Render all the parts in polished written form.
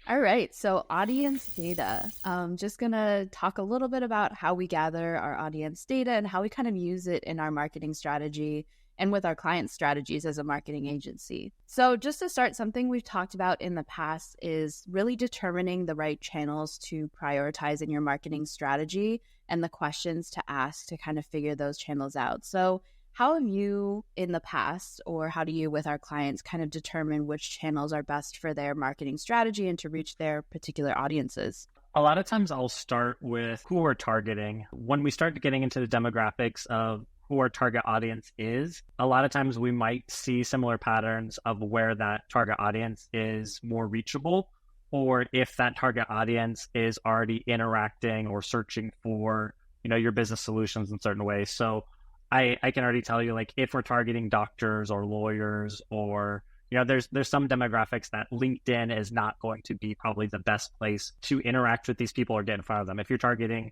All right, so audience data. Just gonna talk a little bit about how we gather our audience data and how we kind of use it in our marketing strategy and with our client strategies as a marketing agency. So, just to start, something we've talked about in the past is really determining the right channels to prioritize in your marketing strategy and the questions to ask to kind of figure those channels out. So, how have you in the past, or how do you with our clients kind of determine which channels are best for their marketing strategy and to reach their particular audiences? A lot of times I'll start with who we're targeting. When we start getting into the demographics of who our target audience is, a lot of times we might see similar patterns of where that target audience is more reachable, or if that target audience is already interacting or searching for, your business solutions in certain ways. So I can already tell you, like, if we're targeting doctors or lawyers or there's some demographics that LinkedIn is not going to be probably the best place to interact with these people or get in front of them. If you're targeting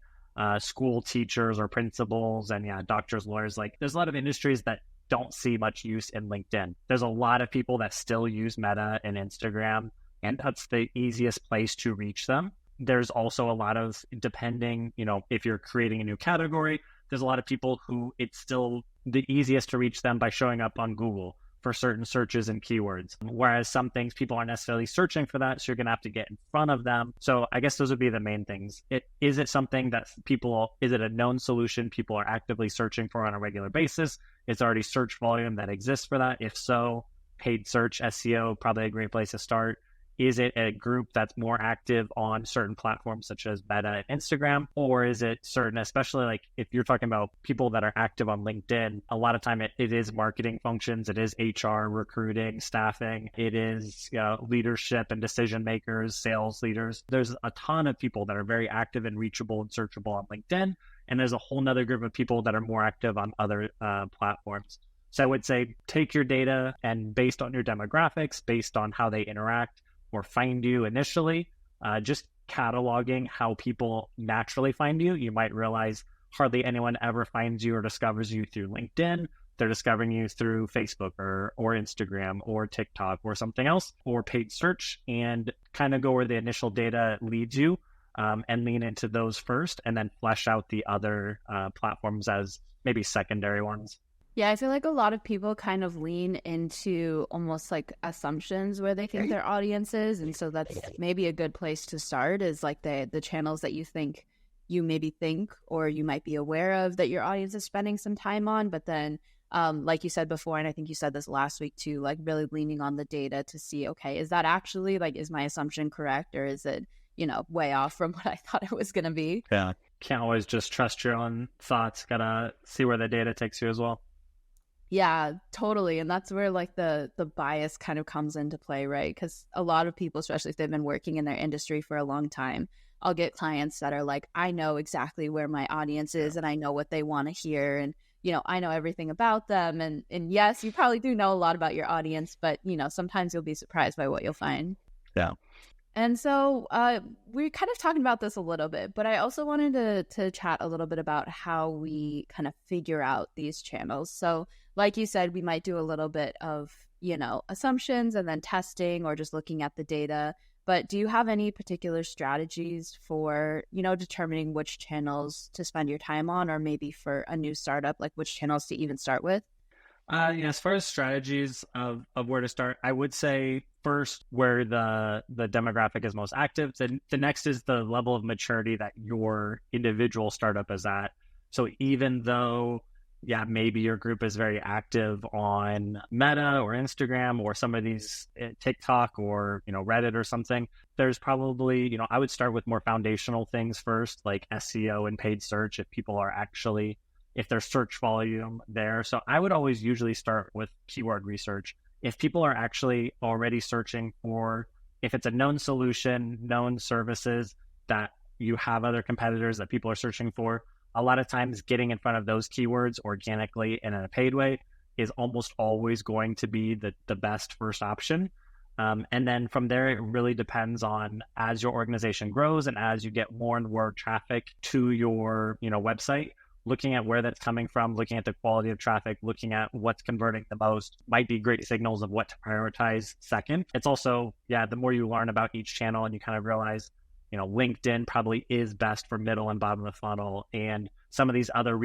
school teachers or principals and doctors, lawyers, like there's a lot of industries that don't see much use in LinkedIn. There's a lot of people that still use Meta and Instagram, and that's the easiest place to reach them. There's also a lot of, depending, if you're creating a new category, there's a lot of people who it's still the easiest to reach them by showing up on Google for certain searches and keywords. Whereas some things people aren't necessarily searching for that, so you're going to have to get in front of them. So I guess those would be the main things. Is it something that is it a known solution people are actively searching for on a regular basis? Is already search volume that exists for that? If so, paid search, SEO, probably a great place to start. Is it a group that's more active on certain platforms such as Meta and Instagram? Or is it certain, especially like if you're talking about people that are active on LinkedIn, a lot of time it is marketing functions, it is HR, recruiting, staffing, it is leadership and decision makers, sales leaders. There's a ton of people that are very active and reachable and searchable on LinkedIn. And there's a whole nother group of people that are more active on other platforms. So I would say take your data and based on your demographics, based on how they interact, or find you initially, just cataloging how people naturally find you. You might realize hardly anyone ever finds you or discovers you through LinkedIn. They're discovering you through Facebook or Instagram or TikTok or something else, or paid search, and kind of go where the initial data leads you, and lean into those first, and then flesh out the other platforms as maybe secondary ones. Yeah, I feel like a lot of people kind of lean into almost like assumptions where they think their audience is. And so that's maybe a good place to start is like the channels that you maybe think or you might be aware of that your audience is spending some time on. But then, like you said before, and I think you said this last week too, like really leaning on the data to see, okay, is that actually like, is my assumption correct? Or is it, way off from what I thought it was going to be? Yeah. Can't always just trust your own thoughts. Gotta see where the data takes you as well. Yeah, totally. And that's where like the bias kind of comes into play, right? Because a lot of people, especially if they've been working in their industry for a long time, I'll get clients that are like, I know exactly where my audience is and I know what they want to hear. And, I know everything about them. And yes, you probably do know a lot about your audience, but, sometimes you'll be surprised by what you'll find. Yeah. And so we're kind of talking about this a little bit, but I also wanted to chat a little bit about how we kind of figure out these channels. So like you said, we might do a little bit of, assumptions and then testing or just looking at the data. But do you have any particular strategies for, determining which channels to spend your time on, or maybe for a new startup, like which channels to even start with? As far as strategies of where to start, I would say first where the demographic is most active. The next is the level of maturity that your individual startup is at. So even though, maybe your group is very active on Meta or Instagram or some of these TikTok or, Reddit or something, there's probably, I would start with more foundational things first, like SEO and paid search if there's search volume there. So I would always usually start with keyword research. If people are actually already searching for, if it's a known solution, known services that you have other competitors that people are searching for, a lot of times getting in front of those keywords organically and in a paid way is almost always going to be the best first option. And then from there, it really depends on as your organization grows and as you get more and more traffic to your website, looking at where that's coming from, looking at the quality of traffic, looking at what's converting the most might be great signals of what to prioritize second. It's also, the more you learn about each channel and you kind of realize, LinkedIn probably is best for middle and bottom of the funnel. And some of these other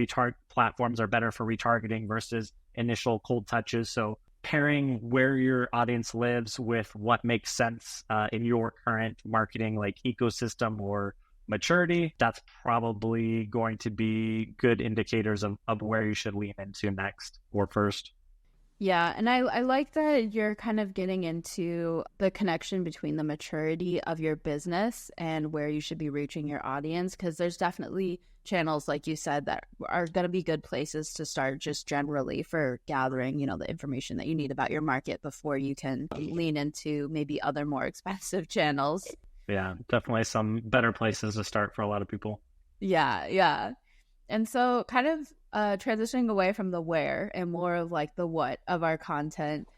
platforms are better for retargeting versus initial cold touches. So pairing where your audience lives with what makes sense in your current marketing like ecosystem or maturity, that's probably going to be good indicators of where you should lean into next or first. Yeah, and I like that you're kind of getting into the connection between the maturity of your business and where you should be reaching your audience, because there's definitely channels, like you said, that are going to be good places to start just generally for gathering, the information that you need about your market before you can lean into maybe other more expensive channels. Yeah, definitely some better places to start for a lot of people. Yeah. And so kind of transitioning away from the where and more of like the what of our content,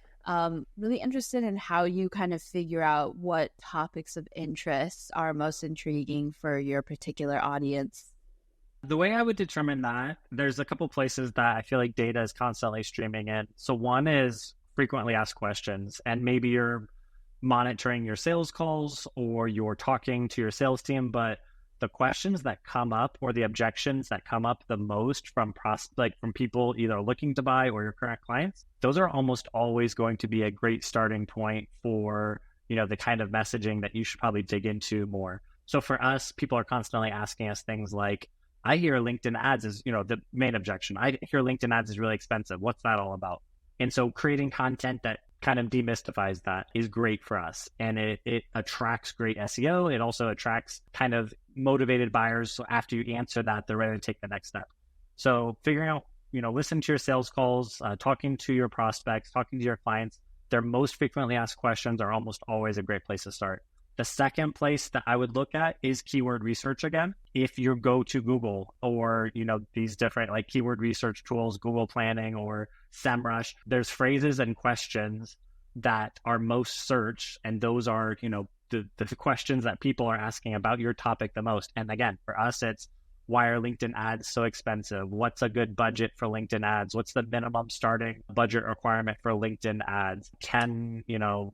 really interested in how you kind of figure out what topics of interest are most intriguing for your particular audience. The way I would determine that, there's a couple places that I feel like data is constantly streaming in. So one is frequently asked questions, and maybe you're monitoring your sales calls or you're talking to your sales team, but the questions that come up or the objections that come up the most from from people either looking to buy or your current clients, those are almost always going to be a great starting point for, the kind of messaging that you should probably dig into more. So for us, people are constantly asking us things like, I hear LinkedIn ads is, the main objection. I hear LinkedIn ads is really expensive. What's that all about? And so creating content that kind of demystifies that is great for us. And it attracts great SEO. It also attracts kind of motivated buyers. So after you answer that, they're ready to take the next step. So figuring out, listen to your sales calls, talking to your prospects, talking to your clients, their most frequently asked questions are almost always a great place to start. The second place that I would look at is keyword research again. If you go to Google or, these different like keyword research tools, Google Planning or SEMrush, there's phrases and questions that are most searched. And those are, the questions that people are asking about your topic the most. And again, for us, it's why are LinkedIn ads so expensive? What's a good budget for LinkedIn ads? What's the minimum starting budget requirement for LinkedIn ads?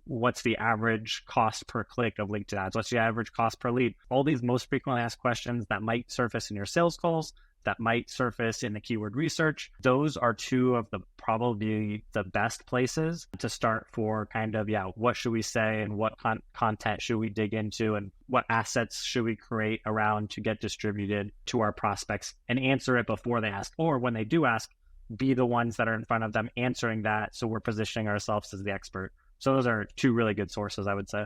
What's the average cost per click of LinkedIn ads? What's the average cost per lead? All these most frequently asked questions that might surface in your sales calls, that might surface in the keyword research. Those are two of the probably the best places to start for kind of, what should we say and what content should we dig into and what assets should we create around to get distributed to our prospects and answer it before they ask, or when they do ask, be the ones that are in front of them answering that. So we're positioning ourselves as the expert. So those are two really good sources, I would say.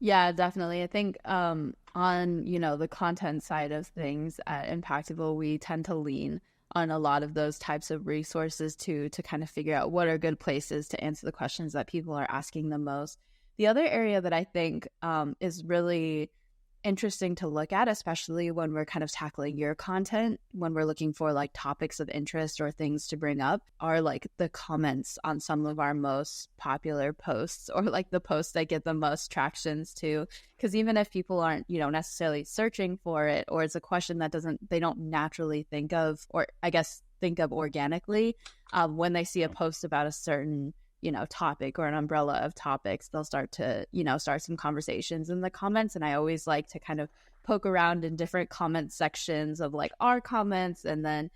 Yeah, definitely. I think on, the content side of things at Impactable, we tend to lean on a lot of those types of resources to kind of figure out what are good places to answer the questions that people are asking the most. The other area that I think is really interesting to look at, especially when we're kind of tackling your content, when we're looking for like topics of interest or things to bring up, are like the comments on some of our most popular posts or like the posts that get the most tractions too. Because even if people aren't, necessarily searching for it, or it's a question that they don't naturally think of, or I guess think of organically, when they see a post about a certain topic or an umbrella of topics, they'll start to, start some conversations in the comments. And I always like to kind of poke around in different comment sections of like our comments and then,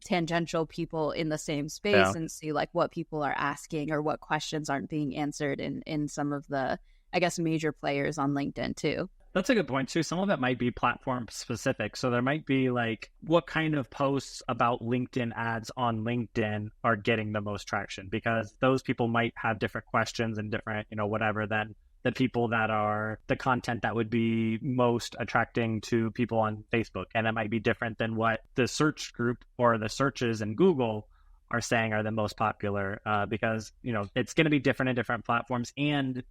tangential people in the same space and see like what people are asking or what questions aren't being answered in some of the, I guess, major players on LinkedIn too. That's a good point too. Some of it might be platform specific. So there might be like, what kind of posts about LinkedIn ads on LinkedIn are getting the most traction? Because those people might have different questions and different, whatever, than the people that are the content that would be most attracting to people on Facebook. And it might be different than what the search group or the searches in Google are saying are the most popular, because, it's going to be different in different platforms. And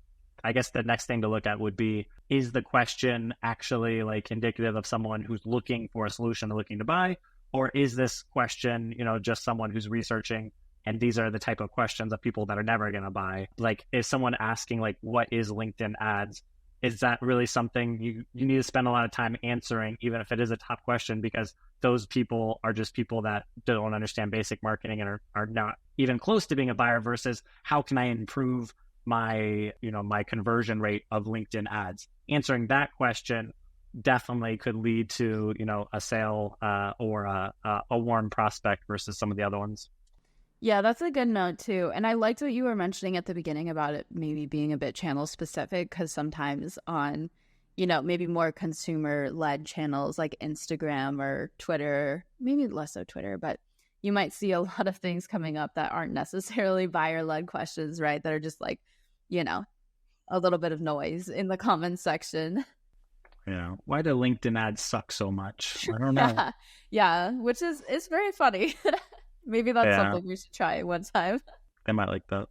I guess the next thing to look at would be, is the question actually like indicative of someone who's looking for a solution, looking to buy? Or is this question, just someone who's researching and these are the type of questions of people that are never going to buy? Like, is someone asking like, what is LinkedIn ads? is that really something you need to spend a lot of time answering, even if it is a tough question, because those people are just people that don't understand basic marketing and are not even close to being a buyer, versus how can I improve my, my conversion rate of LinkedIn ads? Answering that question definitely could lead to, a sale or a warm prospect versus some of the other ones. Yeah, that's a good note too. And I liked what you were mentioning at the beginning about it maybe being a bit channel specific, because sometimes on, maybe more consumer led channels like Instagram or Twitter, maybe less so Twitter, but you might see a lot of things coming up that aren't necessarily buyer led questions, right? That are just like, a little bit of noise in the comments section. Yeah. Why do LinkedIn ads suck so much? I don't know. Yeah, which is very funny. Maybe that's Yeah, something we should try one time. they might like that.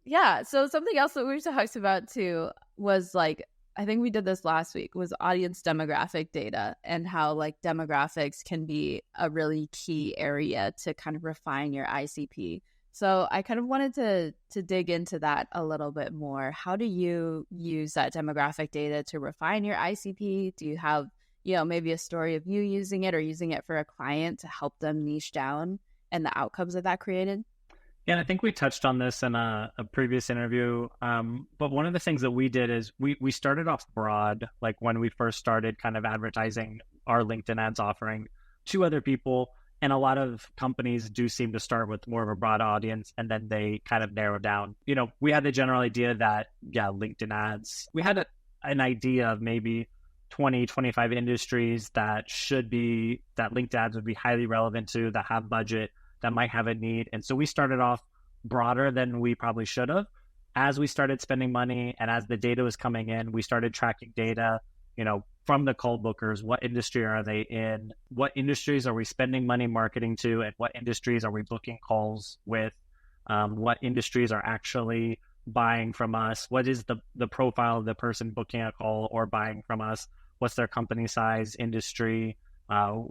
Yeah. So something else that we talked about too was like, I think we did this last week, was audience demographic data, and how like demographics can be a really key area to kind of refine your ICP. So I kind of wanted to dig into that a little bit more. How do you use that demographic data to refine your ICP? Do you have, maybe a story of you using it or using it for a client to help them niche down and the outcomes that created? Yeah, and I think we touched on this in a previous interview. But one of the things that we did is we started off broad, like when we first started kind of advertising our LinkedIn ads offering to other people. And a lot of companies do seem to start with more of a broad audience, and then they kind of narrow down. We had the general idea that, yeah, LinkedIn ads, we had an idea of maybe 20, 25 industries that LinkedIn ads would be highly relevant to, that have budget, that might have a need. And so we started off broader than we probably should have. As we started spending money and as the data was coming in, we started tracking data, from the call bookers. What industry are they in? What industries are we spending money marketing to? And what industries are we booking calls with? What industries are actually buying from us? What is the profile of the person booking a call or buying from us? What's their company size, industry?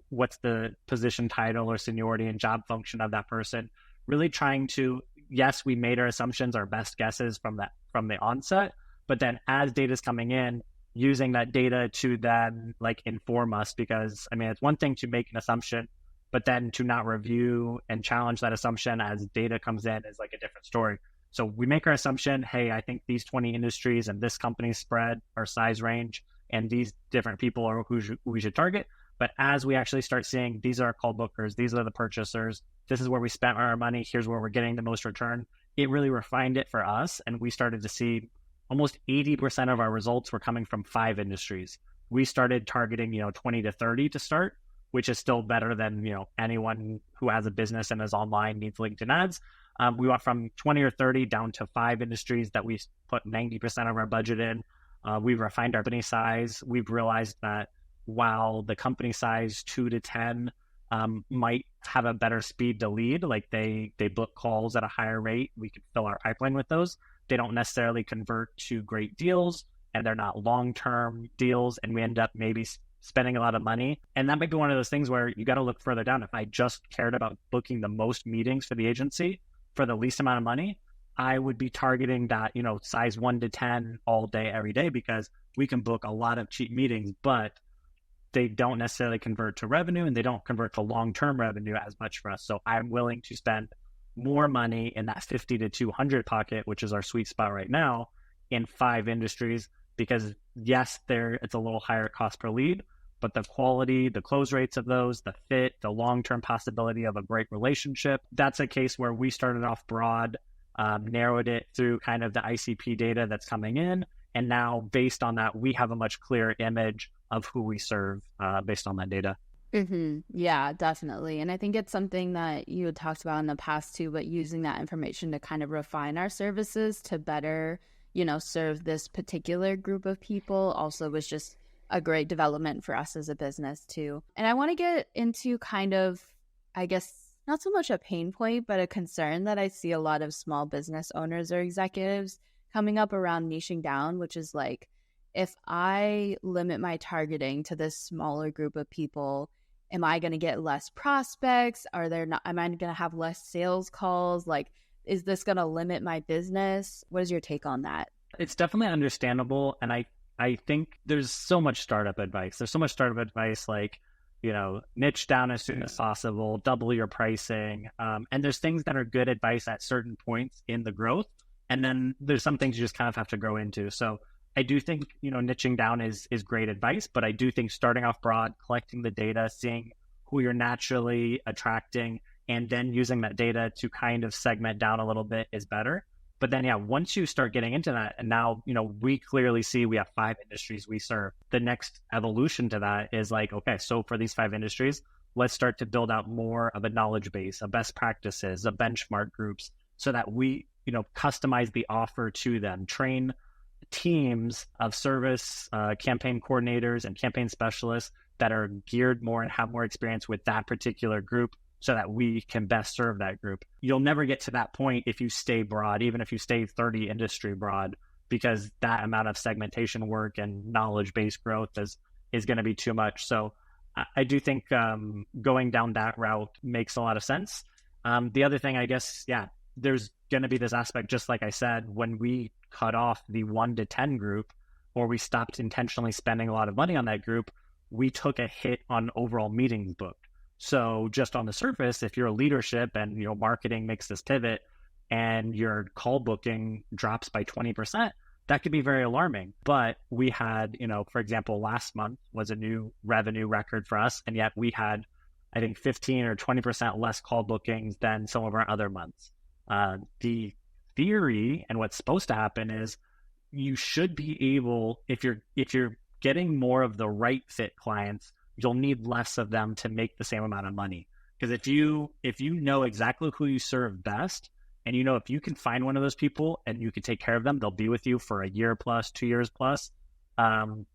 What's the position title or seniority and job function of that person? Really trying to, yes, we made our assumptions, our best guesses from the onset, but then as data is coming in, using that data to then like inform us, because I mean, it's one thing to make an assumption, but then to not review and challenge that assumption as data comes in is like a different story. So we make our assumption, hey, I think these 20 industries and this company spread or size range, and these different people are who we should target. But as we actually start seeing, these are our call bookers, these are the purchasers, this is where we spent our money, here's where we're getting the most return, it really refined it for us. And we started to see almost 80% of our results were coming from 5 industries. We started targeting, 20 to 30 to start, which is still better than, anyone who has a business and is online needs LinkedIn ads. We went from 20 or 30 down to 5 industries that we put 90% of our budget in. We've refined our company size. We've realized that while the company size 2 to 10 might have a better speed to lead, like they book calls at a higher rate, we could fill our pipeline with those. They don't necessarily convert to great deals, and they're not long-term deals, and we end up maybe spending a lot of money. And that might be one of those things where you got to look further down. If I just cared about booking the most meetings for the agency for the least amount of money, I would be targeting that, size 1 to 10 all day, every day, because we can book a lot of cheap meetings, but they don't necessarily convert to revenue, and they don't convert to long-term revenue as much for us. So I'm willing to spend more money in that 50 to 200 pocket, which is our sweet spot right now, in 5 industries, because yes, it's a little higher cost per lead, but the quality, the close rates of those, the fit, the long-term possibility of a great relationship, that's a case where we started off broad, narrowed it through kind of the ICP data that's coming in. And now based on that, we have a much clearer image of who we serve based on that data. Mm-hmm. Yeah, definitely. And I think it's something that you had talked about in the past too, but using that information to kind of refine our services to better, serve this particular group of people also was just a great development for us as a business too. And I want to get into kind of, I guess, not so much a pain point, but a concern that I see a lot of small business owners or executives coming up around niching down, which is like, if I limit my targeting to this smaller group of people, am I going to get less prospects? Am I going to have less sales calls? Like, is this going to limit my business? What is your take on that? It's definitely understandable. And I I think there's so much startup advice. There's so much startup advice like, niche down as soon as possible, double your pricing. And there's things that are good advice at certain points in the growth. And then there's some things you just kind of have to grow into. So I do think, niching down is great advice, but I do think starting off broad, collecting the data, seeing who you're naturally attracting, and then using that data to kind of segment down a little bit is better. But then, once you start getting into that, and now, we clearly see we have 5 industries we serve. The next evolution to that is like, okay, so for these 5 industries, let's start to build out more of a knowledge base, a best practices, a benchmark groups, so that we, customize the offer to them, train teams of service campaign coordinators and campaign specialists that are geared more and have more experience with that particular group, so that we can best serve that group. You'll never get to that point if you stay broad, even if you stay 30 industry broad, because that amount of segmentation work and knowledge-based growth is going to be too much. So I do think going down that route makes a lot of sense. The other thing, I guess, there's going to be this aspect, just like I said, when we cut off the 1 to 10 group, or we stopped intentionally spending a lot of money on that group, we took a hit on overall meetings booked. So just on the surface, if you're a leadership and marketing makes this pivot and your call booking drops by 20%, that could be very alarming. But we had, for example, last month was a new revenue record for us, and yet we had, I think, 15 or 20% less call bookings than some of our other months. The theory and what's supposed to happen is you should be able, if you're getting more of the right fit clients, you'll need less of them to make the same amount of money. Because if you know exactly who you serve best, and if you can find one of those people and you can take care of them, they'll be with you for a year plus, 2 years plus.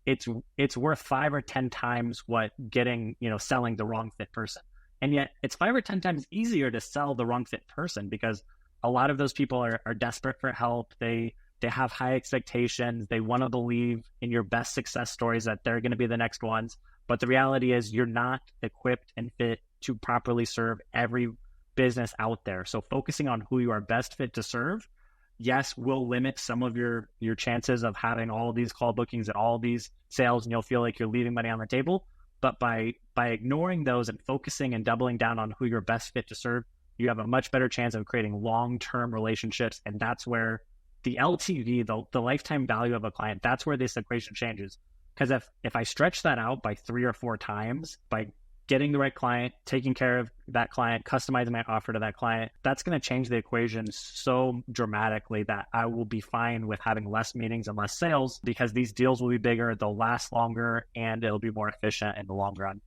It's worth 5 or 10 times what getting, selling the wrong fit person. And yet it's 5 or 10 times easier to sell the wrong fit person, because a lot of those people are desperate for help. They have high expectations. They want to believe in your best success stories that they're going to be the next ones. But the reality is you're not equipped and fit to properly serve every business out there. So focusing on who you are best fit to serve, yes, will limit some of your chances of having all of these call bookings and all of these sales, and you'll feel like you're leaving money on the table. But by ignoring those and focusing and doubling down on who you're best fit to serve, you have a much better chance of creating long-term relationships. And that's where the LTV, the lifetime value of a client, that's where this equation changes. Because if I stretch that out by 3 or 4 times, by getting the right client, taking care of that client, customizing my offer to that client, that's going to change the equation so dramatically that I will be fine with having less meetings and less sales, because these deals will be bigger, they'll last longer, and it'll be more efficient in the long run.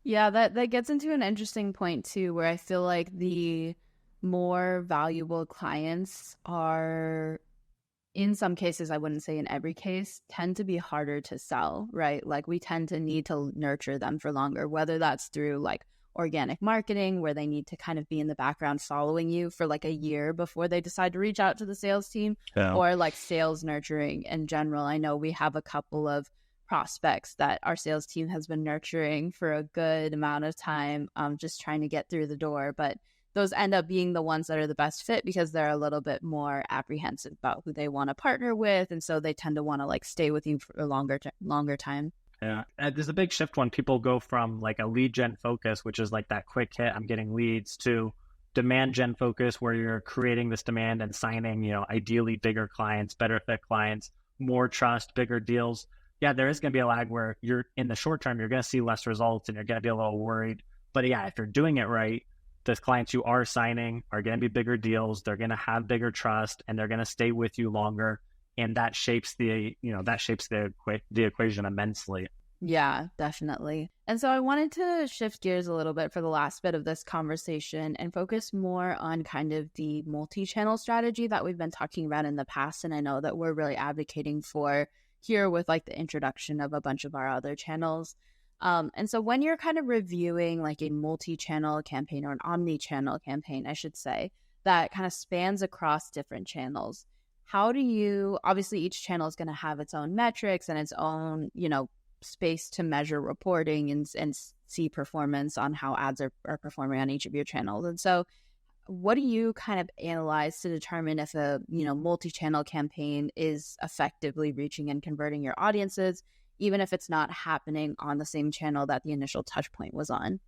Yeah, that gets into an interesting point too, where I feel like the more valuable clients are, in some cases, I wouldn't say in every case, tend to be harder to sell, right? Like we tend to need to nurture them for longer, whether that's through like organic marketing, where they need to kind of be in the background following you for like a year before they decide to reach out to the sales team, or like sales nurturing in general. I know we have a couple of prospects that our sales team has been nurturing for a good amount of time, just trying to get through the door. But those end up being the ones that are the best fit because they're a little bit more apprehensive about who they want to partner with. And so they tend to want to like stay with you for a longer time. Yeah. There's a big shift when people go from like a lead gen focus, which is like that quick hit, I'm getting leads, to demand gen focus, where you're creating this demand and signing, ideally bigger clients, better fit clients, more trust, bigger deals. Yeah, there is going to be a lag where you're in the short term, you're going to see less results and you're going to be a little worried. But yeah, if you're doing it right, the clients you are signing are going to be bigger deals. They're going to have bigger trust, and they're going to stay with you longer. And that shapes the equation immensely. Yeah, definitely. And so I wanted to shift gears a little bit for the last bit of this conversation and focus more on kind of the multi-channel strategy that we've been talking about in the past. And I know that we're really advocating for here with like the introduction of a bunch of our other channels. And so when you're kind of reviewing like a multi-channel campaign, or an omni-channel campaign, I should say, that kind of spans across different channels, how do you, obviously each channel is going to have its own metrics and its own, space to measure reporting and see performance on how ads are performing on each of your channels. And so what do you kind of analyze to determine if a, multi-channel campaign is effectively reaching and converting your audiences, even if it's not happening on the same channel that the initial touch point was on?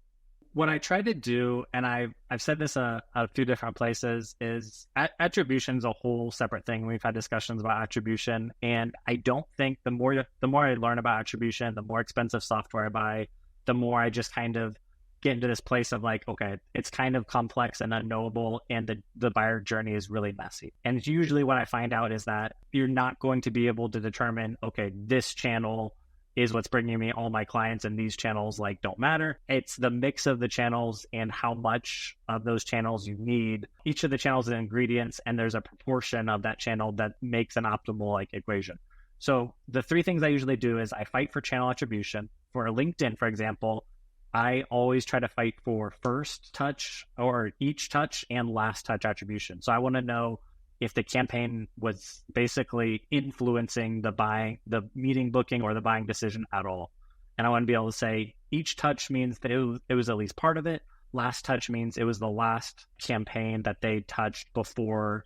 What I try to do, and I've said this a few different places, is attribution is a whole separate thing. We've had discussions about attribution, and I don't think the more I learn about attribution, the more expensive software I buy, the more I just kind of get into this place of like, okay, it's kind of complex and unknowable, and the buyer journey is really messy. And usually what I find out is that you're not going to be able to determine, okay, this channel is what's bringing me all my clients and these channels like don't matter. It's the mix of the channels and how much of those channels you need. Each of the channels is ingredients, and there's a proportion of that channel that makes an optimal like equation. So the three things I usually do is I fight for channel attribution. For LinkedIn, for example, I always try to fight for first touch or each touch and last touch attribution. So I want to know if the campaign was basically influencing the meeting booking or the buying decision at all. And I want to be able to say each touch means that it was at least part of it. Last touch means it was the last campaign that they touched before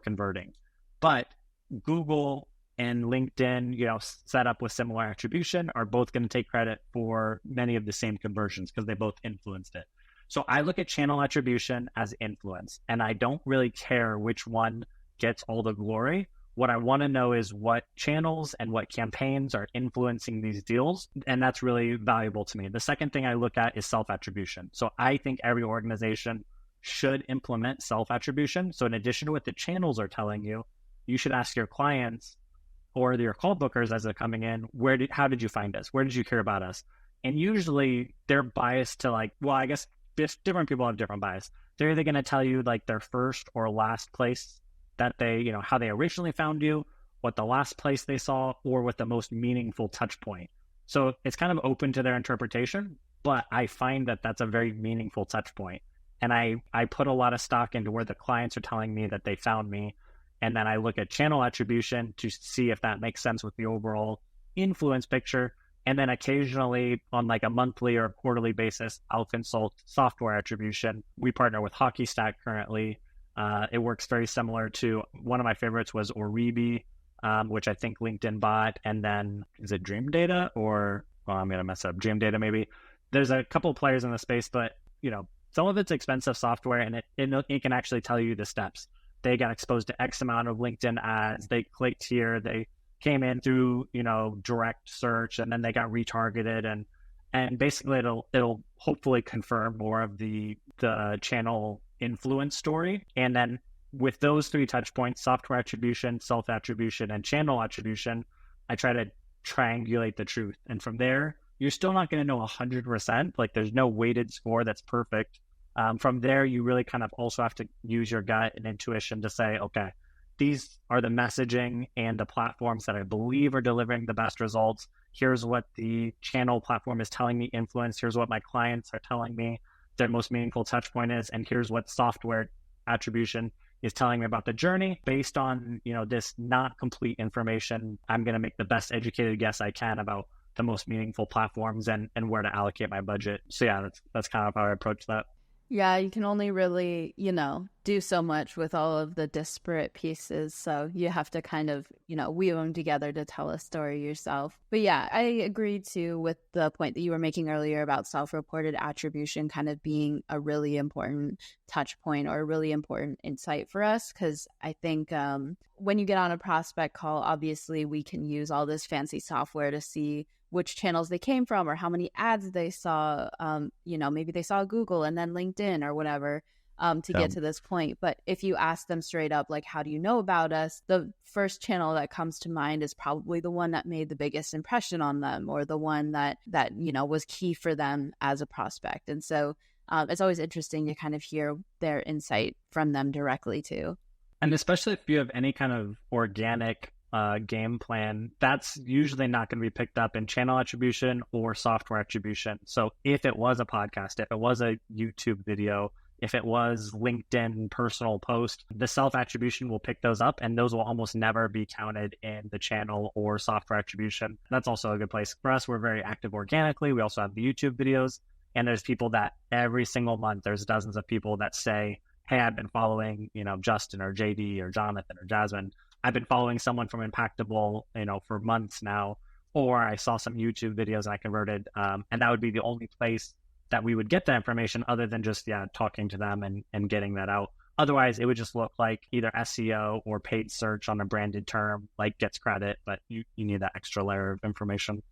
converting. But Google and LinkedIn, set up with similar attribution, are both going to take credit for many of the same conversions because they both influenced it. So I look at channel attribution as influence, and I don't really care which one gets all the glory. What I want to know is what channels and what campaigns are influencing these deals, and that's really valuable to me. The second thing I look at is self-attribution. So I think every organization should implement self-attribution. So in addition to what the channels are telling you, you should ask your clients or your call bookers as they're coming in, how did you find us? Where did you hear about us? And usually they're biased to I guess different people have different bias. They're either going to tell you like their first or last place that they, how they originally found you, what the last place they saw, or what the most meaningful touch point. So it's kind of open to their interpretation, but I find that that's a very meaningful touch point. And I put a lot of stock into where the clients are telling me that they found me. And then I look at channel attribution to see if that makes sense with the overall influence picture. And then occasionally on like a monthly or quarterly basis, I'll consult software attribution. We partner with HockeyStack currently. It works very similar to, one of my favorites was Oribi, which I think LinkedIn bought. And then is it Dream Data or, I'm going to mess up, Dream Data maybe. There's a couple of players in the space, but some of it's expensive software, and it can actually tell you the steps. They got exposed to X amount of LinkedIn ads. They clicked here. They came in through, direct search, and then they got retargeted, and basically it'll hopefully confirm more of the channel influence story. And then with those three touch points, software attribution, self-attribution, and channel attribution, I try to triangulate the truth. And from there, you're still not going to know 100%. Like there's no weighted score that's perfect. From there, you really kind of also have to use your gut and intuition to say, okay, these are the messaging and the platforms that I believe are delivering the best results. Here's what the channel platform is telling me influence. Here's what my clients are telling me their most meaningful touch point is. And here's what software attribution is telling me about the journey. Based on, this not complete information, I'm going to make the best educated guess I can about the most meaningful platforms and where to allocate my budget. So yeah, that's kind of how I approach that. Yeah, you can only really, do so much with all of the disparate pieces. So you have to kind of, weave them together to tell a story yourself. But yeah, I agree too with the point that you were making earlier about self-reported attribution kind of being a really important touch point or a really important insight for us. Because I think when you get on a prospect call, obviously we can use all this fancy software to see which channels they came from or how many ads they saw. Maybe they saw Google and then LinkedIn or whatever to get to this point. But if you ask them straight up, like, how do you know about us? The first channel that comes to mind is probably the one that made the biggest impression on them, or the one that was key for them as a prospect. And so it's always interesting to kind of hear their insight from them directly too. And especially if you have any kind of organic game plan, that's usually not going to be picked up in channel attribution or software attribution. So if it was a podcast, if it was a YouTube video, if it was LinkedIn personal post, the self-attribution will pick those up, and those will almost never be counted in the channel or software attribution. That's also a good place. For us, we're very active organically. We also have the YouTube videos, And there's people that every single month, there's dozens of people that say, hey, I've been following, Justin or JD or Jonathan or Jasmine. I've been following someone from Impactable, for months now, or I saw some YouTube videos and I converted. And that would be the only place that we would get that information other than just, talking to them and getting that out. Otherwise, it would just look like either SEO or paid search on a branded term, like gets credit, but you need that extra layer of information.